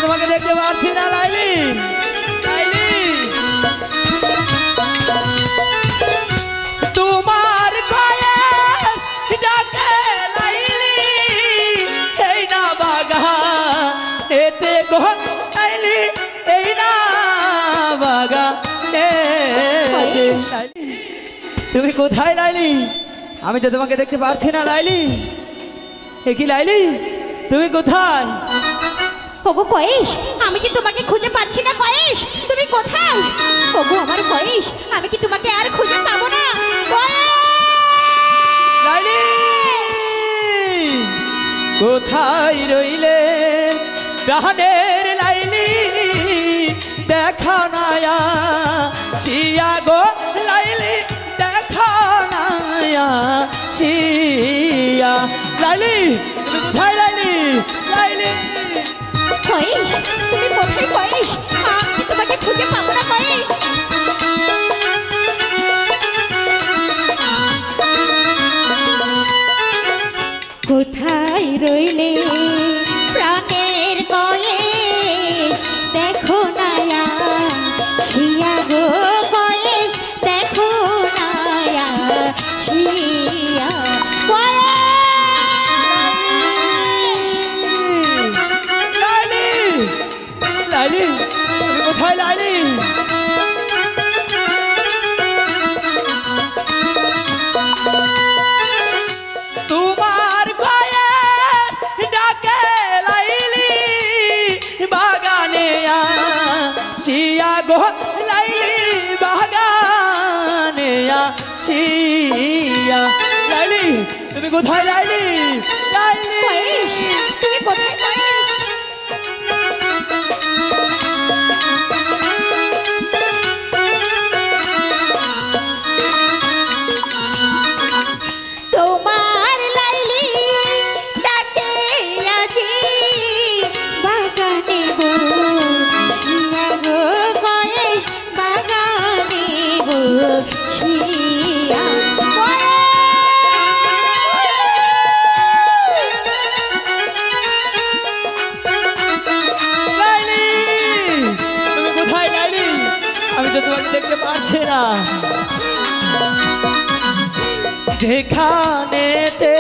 তোমাকে দেখতে পাচ্ছি না লাইলি। লাইলি তোমার কয়েস ডাকে লাইলি, এই না বাগানেতে গো লাইলি, এই না বাগানেতে। তুমি কোথায় লাইলি? আমি তো তোমাকে দেখতে পাচ্ছি না লাইলি। এ কি লাইলি, তুমি কোথায়? ওগো কয়েস, আমি কি তোমাকে খুঁজে পাচ্ছি না? কয়েস তুমি কোথায়? ওগো আমার কয়েস, আমি কি তোমাকে আর খুঁজে পাবো না? লাইলি কোথায় রইলে প্রাণের লাইলি, দেখা নায়া শিয়া গো লাইলি, দেখা নায়া শিয়া। লাইলি তুমি কোথায় লাইলি? লাইলি কয়েস তুমি কোথায়? কয়েস আমি কি তোমাকে খুঁজে পাবো না? কয়েস কোথায় রইলে প্রাণের কয়েস, দেখো নায়া শিয়া গো কয়েস, দেখো নায়া শিয়া। লাইলি লাইলি তুমি কোথায় লাইলি? তোমার কয়েস ডাকে লাইলি, বাগানে শিয়া গো লাইলি, বাগানে শিয়া। লাইলি তুমি কোথায় লাইলি? লাইলি তুমি কোথায়? কয়েস তোমার লাইলি ডাকে আজি বাগানে গো শিয়া গো কয়েস, বাগানে গো শিয়া। লাইলি তুমি কোথায় লাইলি? আমি তো তোমাকে দেখতে পাচ্ছি না। যেখানেতে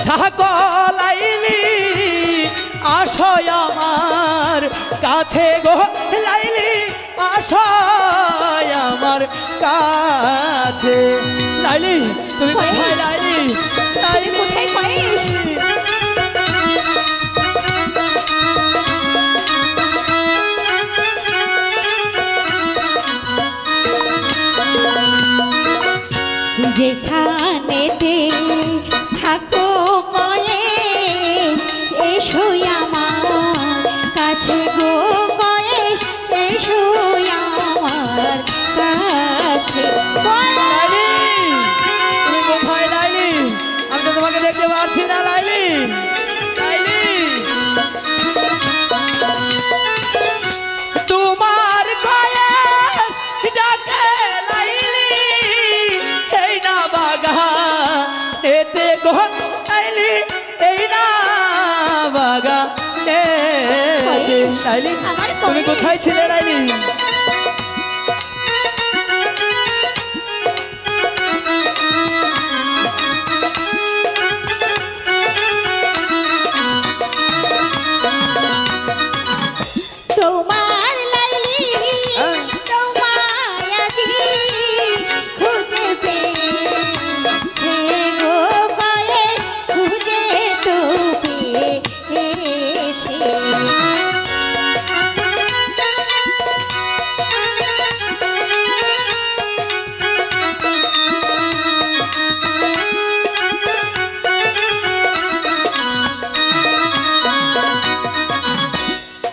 থাকো লাইলি, আসো আমার কাছে গো লাইলি, আসো আমার কাছে। লাইলি তুমি কোথায় লাইলি? লাইলি কোথায়? কয়েস যেখানেতে থাকো কয়েস, এসো আমার কাছে গো কয়েস, এসো আমার কাছে। লাইলি তুমি কোথায় লাইলি? আমি তো তোমাকে দেখতে পাচ্ছি না লাইলি। লাইলি তোমার কয়েস ডাকে লাইলি, এই না বাগানেতে গো লাইলি, এই না বাগানেতে। লাইলি তুমি কোথায় ছিলে লাইলি? তোমার লাইলি তোমায় আজি খুঁজে পেয়েছে গো কয়েস, খুঁজে তো পেয়েছে।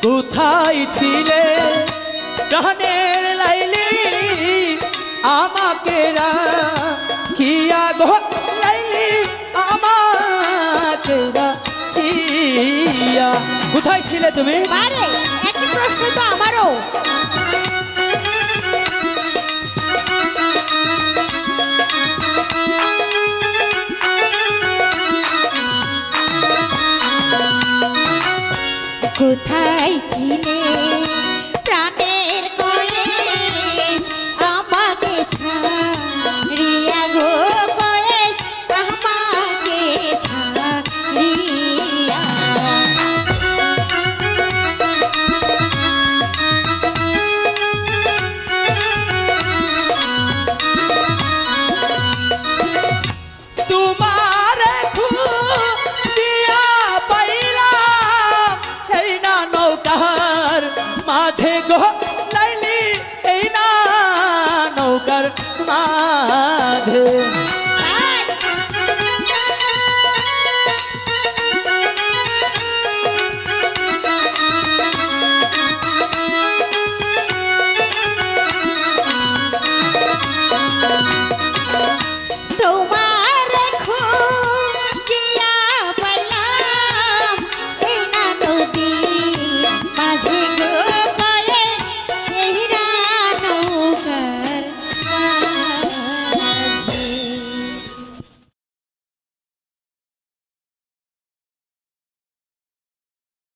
কোথায় ছিলে প্রাণের লাইলি, আমাকে রাখিয়া গো লাইলি, আমাকে রাখিয়া। কোথায় ছিলে তুমি? আরে একই প্রশ্ন তো আমারও। কোথায় ছিলে